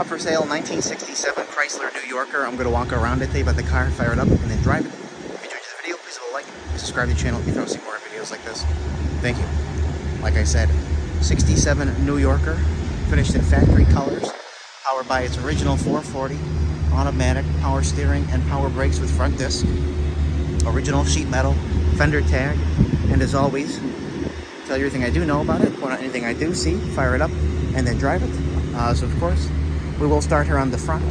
Up for sale, 1967 Chrysler New Yorker. I'm going to walk around it, tell you about the car, fire it up, and then drive it. If you enjoyed this video, please leave a like, subscribe to the channel if you want to see more videos like this. Thank you. Like I said, 67 New Yorker, finished in factory colors, powered by its original 440, automatic, power steering, and power brakes with front disc, original sheet metal, Fender tag, and as always, tell you everything I do know about it, point out anything I do see, fire it up, and then drive it. So of course, we will start here on the front.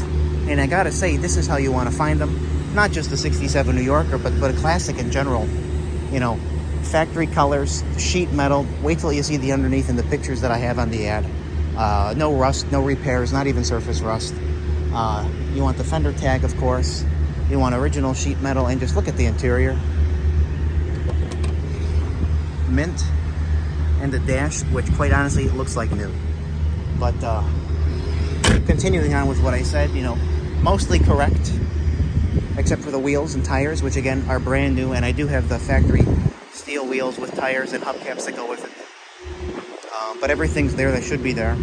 And I gotta say, this is how you want to find them. Not just the 67 New Yorker, but a classic in general. You know, factory colors, sheet metal. Wait till you see the underneath in the pictures that I have on the ad. No rust, no repairs, not even surface rust. You want the Fender tag, of course. You want original sheet metal, and just look at the interior. Mint. And the dash, which quite honestly, it looks like new. But continuing on with what I said, you know, mostly correct, except for the wheels and tires, which again are brand new, and I do have the factory steel wheels with tires and hubcaps that go with it. But everything's there that should be there.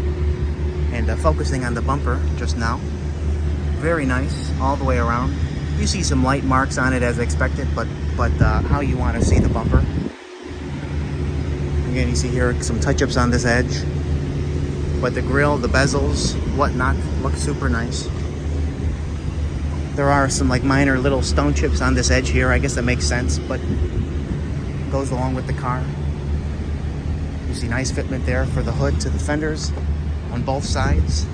And focusing on the bumper just now, very nice all the way around. You see some light marks on it as expected, but how you want to see the bumper. Again, you see here some touch-ups on this edge. But the grille, the bezels, whatnot, look super nice. There are some like minor little stone chips on this edge here. I guess that makes sense, but goes along with the car. You see nice fitment there for the hood to the fenders on both sides.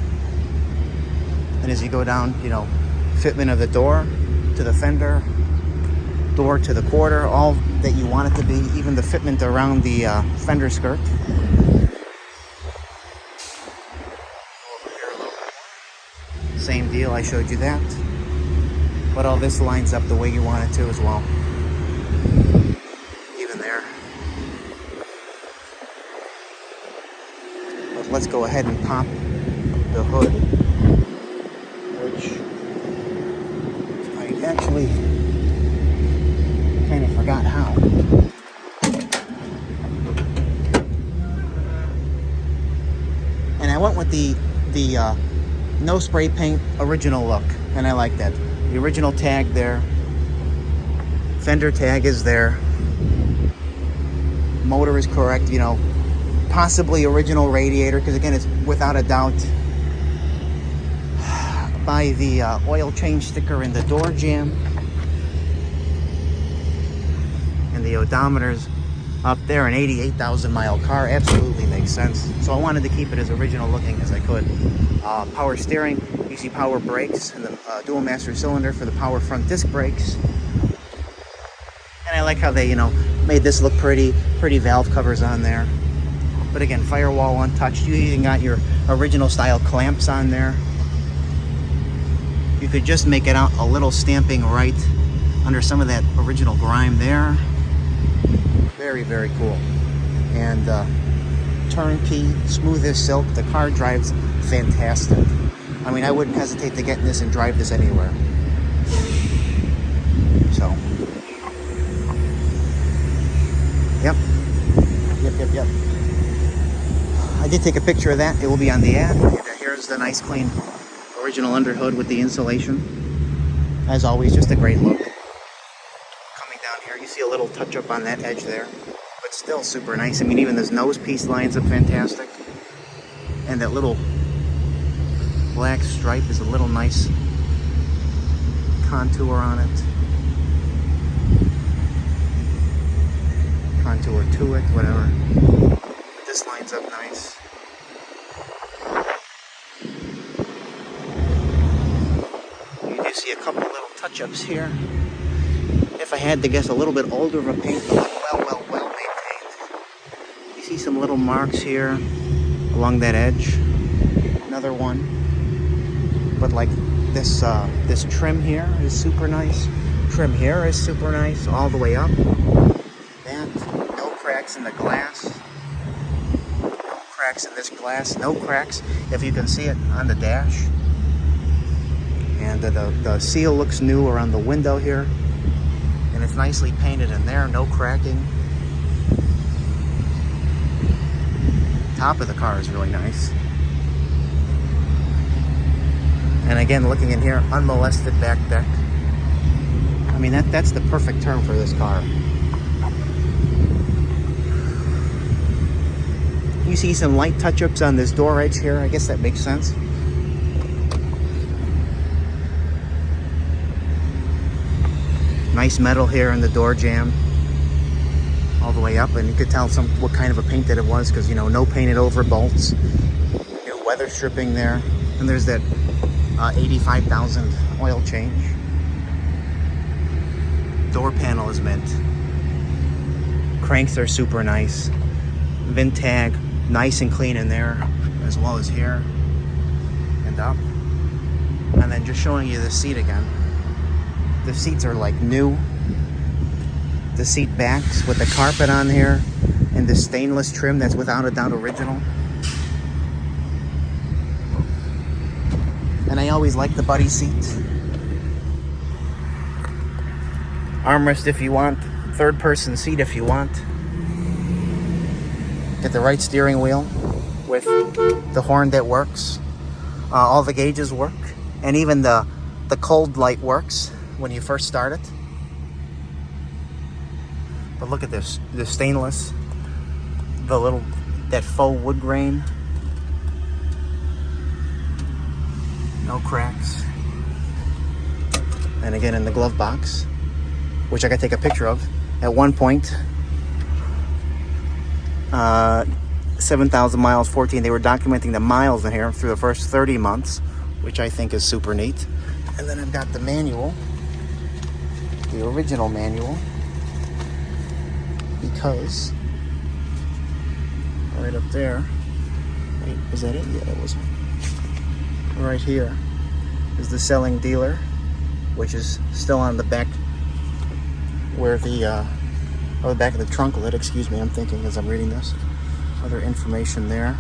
And as you go down, you know, fitment of the door to the fender, door to the quarter, all that you want it to be, even the fitment around the fender skirt. Same deal, I showed you that. But all this lines up the way you want it to as well. Even there. But let's go ahead and pop the hood, which I actually kind of forgot how. And I went with the no spray paint original look, and I like that. The original tag there, fender tag is there, motor is correct, you know, possibly original radiator, because again, it's without a doubt by the oil change sticker in the door jamb, and the odometer's up there. An 88,000 mile car absolutely makes sense, so I wanted to keep it as original looking as I could. Power steering, you see power brakes, and the dual master cylinder for the power front disc brakes. And I like how they, you know, made this look pretty valve covers on there. But again, firewall untouched. You even got your original style clamps on there. You could just make it out a little stamping right under some of that original grime there. Very cool. And turnkey, smooth as silk. The car drives fantastic. I mean, I wouldn't hesitate to get in this and drive this anywhere. So, yep. I did take a picture of that. It will be on the ad. And here's the nice, clean, original underhood with the insulation. As always, just a great look. Coming down here, you see a little touch-up on that edge there. But still super nice. I mean, even this nose piece lines up fantastic. And that little black stripe is a little nice contour on it. Contour to it, whatever. But this lines up nice. You do see a couple little touch-ups here. If I had to guess, a little bit older of a paint, but well maintained. You see some little marks here along that edge. Another one. But like this this trim here is super nice. Trim here is super nice all the way up. That, no cracks in the glass. No cracks in this glass. No cracks, if you can see it, on the dash. And the seal looks new around the window here. And it's nicely painted in there, no cracking. Top of the car is really nice. And again, looking in here, unmolested back deck. I mean, that's the perfect term for this car. You see some light touch-ups on this door edge here. I guess that makes sense. Nice metal here in the door jamb. All the way up. And you could tell what kind of a paint that it was, because, you know, no painted over bolts. New weather stripping there. And there's that 85,000 oil change. Door panel is mint. Cranks are super nice. VIN tag, nice and clean in there, as well as here and up. And then just showing you the seat again. The seats are like new. The seat backs with the carpet on here and the stainless trim that's without a doubt original. And I always like the buddy seat. Armrest if you want, third person seat if you want. Get the right steering wheel with the horn that works. All the gauges work, and even the cold light works when you first start it. But look at this, the stainless, that faux wood grain. No cracks. And again in the glove box, which I gotta take a picture of. At one point, 7,000 miles, 14. They were documenting the miles in here through the first 30 months, which I think is super neat. And then I've got the manual, the original manual, because right up there, wait, is that it? Yeah, that was it. Right here is the selling dealer, which is still on the back, where the back of the trunk lid, excuse me, I'm thinking as I'm reading this. Other information there.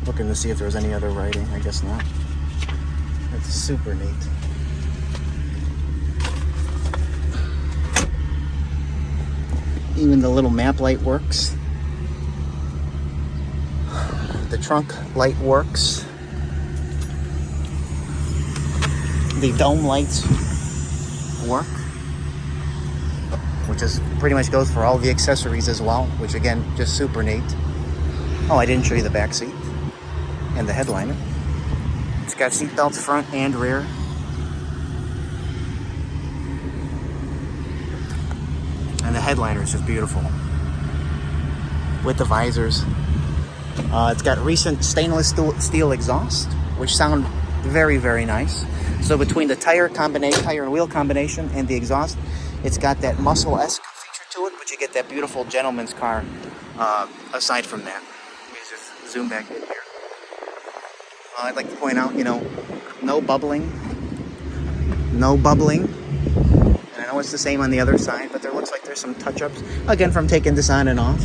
Looking to see if there was any other writing. I guess not. That's super neat. Even the little map light works. The trunk light works. The dome lights work, which is pretty much goes for all the accessories as well, which again, just super neat. Oh, I didn't show you the back seat and the headliner. It's got seat belts front and rear. And the headliner is just beautiful with the visors. It's got recent stainless steel exhaust, which sound very, very nice. So between the tire and wheel combination and the exhaust, it's got that muscle-esque feature to it, but you get that beautiful gentleman's car aside from that. Let me just zoom back in here. I'd like to point out, you know, no bubbling. No bubbling. And I know it's the same on the other side, but there looks like there's some touch-ups. Again, from taking this on and off.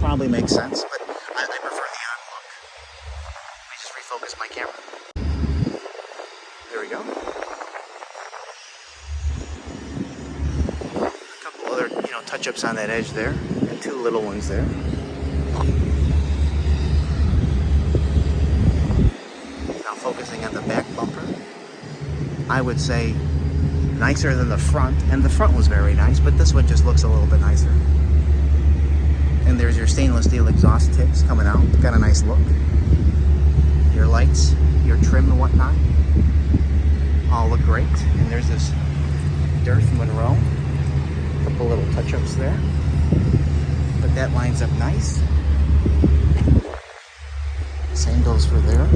Probably makes sense, but I prefer the on look. Let me just refocus my camera. There we go. A couple other, you know, touch-ups on that edge there, and two little ones there. Now focusing on the back bumper, I would say nicer than the front, and the front was very nice, but this one just looks a little bit nicer. And there's your stainless steel exhaust tips coming out. Got a nice look. Your lights, your trim and whatnot, all look great. And there's this Darth Monroe. A couple little touch-ups there. But that lines up nice. Same goes for there.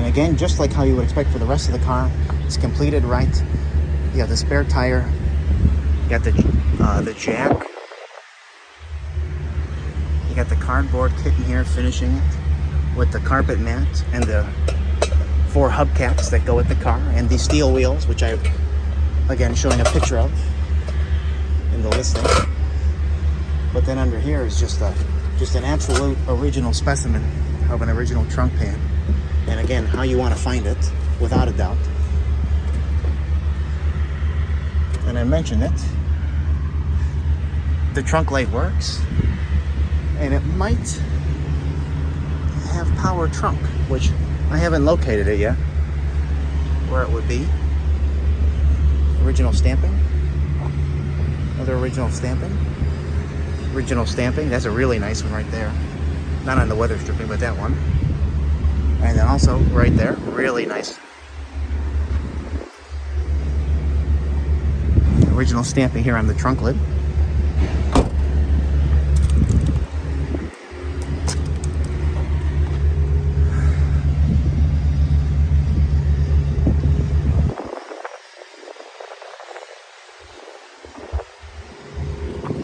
Again, just like how you would expect for the rest of the car, it's completed right. You have the spare tire, you got the jack, you got the cardboard kit in here finishing it with the carpet mat and the 4 hubcaps that go with the car, and the steel wheels, which I'm again showing a picture of in the listing. But then under here is just a Just an absolute original specimen of an original trunk pan. And again, how you want to find it, without a doubt. And I mentioned it. The trunk light works, and it might have power trunk, which I haven't located it yet, where it would be. Original stamping. Another original stamping. Original stamping. That's a really nice one right there. Not on the weather stripping, but that one. And then also right there, really nice. Original stamping here on the trunk lid.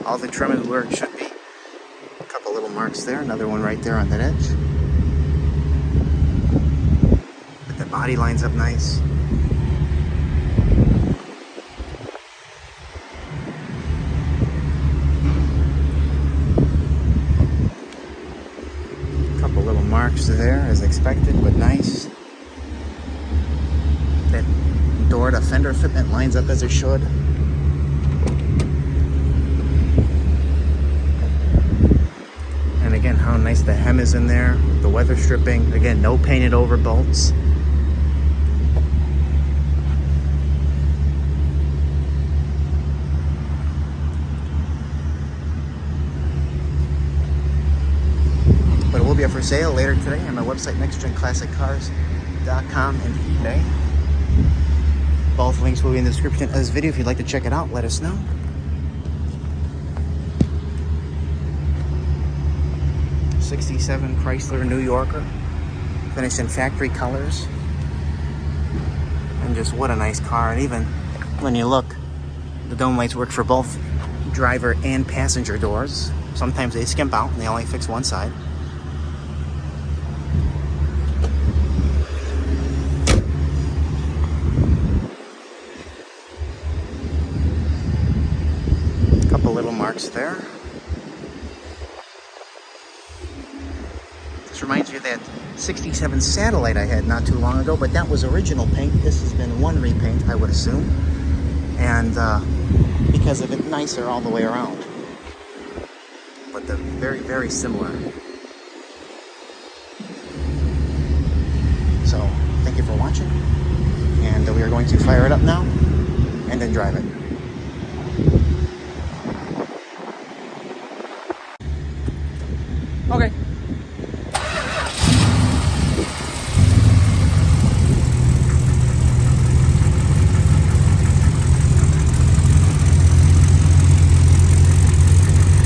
All the trim is where it should be. A couple little marks there, another one right there on that edge. But the body lines up nice. Couple little marks there as expected, but nice. That door to fender fitment lines up as it should. Again, how nice the hem is in there, the weather stripping. Again, no painted over bolts. But it will be up for sale later today on my website, nextgenclassiccars.com and eBay. Both links will be in the description of this video. If you'd like to check it out, let us know. 67 Chrysler New Yorker, finished in factory colors, and just what a nice car. And even when you look, the dome lights work for both driver and passenger doors. Sometimes they skimp out and they only fix one side. A couple little marks there. Reminds you of that 67 Satellite I had not too long ago, but that was original paint. This has been one repaint, I would assume, and because of it, nicer all the way around. But they're very, very similar. So, thank you for watching, and we are going to fire it up now, and then drive it. Okay.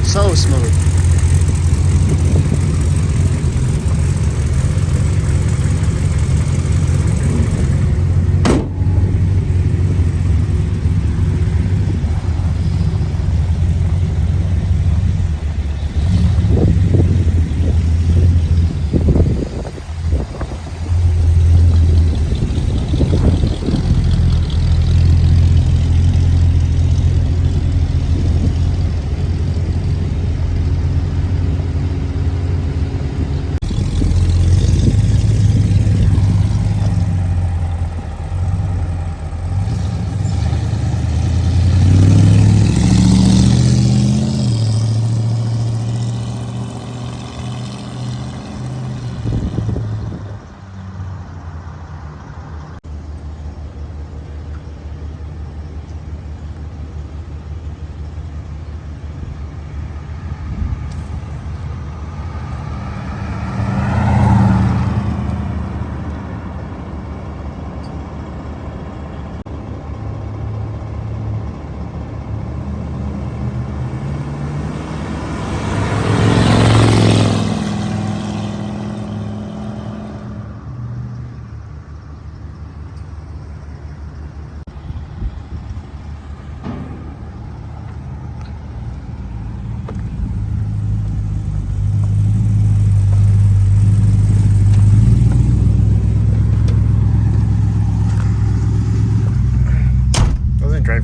So smooth.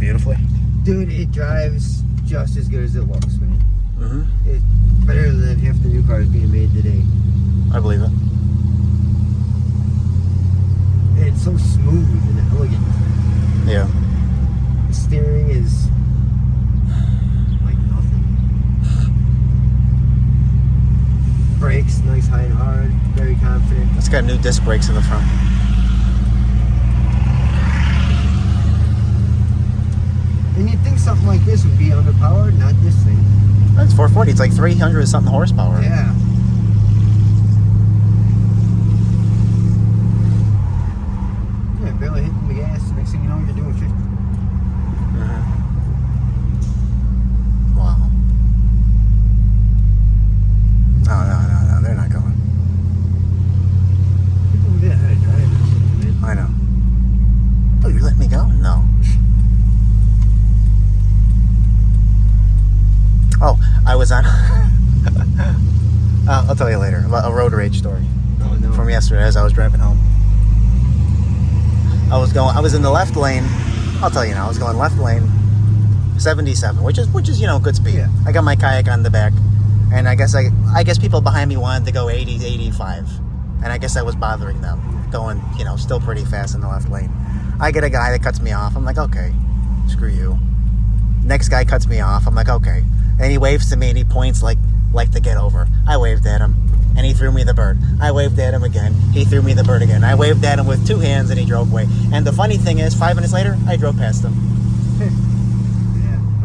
beautifully? Dude, it drives just as good as it looks, man. It's better than half the new I believe it. And it's so smooth and elegant. Yeah. The steering is like nothing. Brakes, nice high and hard, very confident. It's got new disc brakes in the front. And you'd think something like this would be underpowered, not this thing. It's 440. It's like 300 something horsepower. Yeah. Yeah, barely hitting the gas. Next thing you know, you're doing 50. Wow. No, they're not going. People forget how to drive this, man. I know. Oh, you let me go? No. Oh, I was on. I'll tell you later about a road rage story Oh, no. from yesterday as I was driving home. I was in the left lane. I'll tell you now. I was going left lane, 77, which is you know good speed. Yeah. I got my kayak on the back, and I guess people behind me wanted to go 80, 85, and I guess that was bothering them, going still pretty fast in the left lane. I get a guy that cuts me off. I'm like, okay, screw you. Next guy cuts me off. I'm like, okay. And he waves to me and he points like to get over. I waved at him and he threw me the bird. I waved at him again. He threw me the bird again. I waved at him with two hands and he drove away. And the funny thing is, 5 minutes later, I drove past him. Yeah,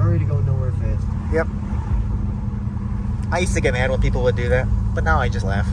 ready to go nowhere fast. Yep. I used to get mad when people would do that, but now I just laugh.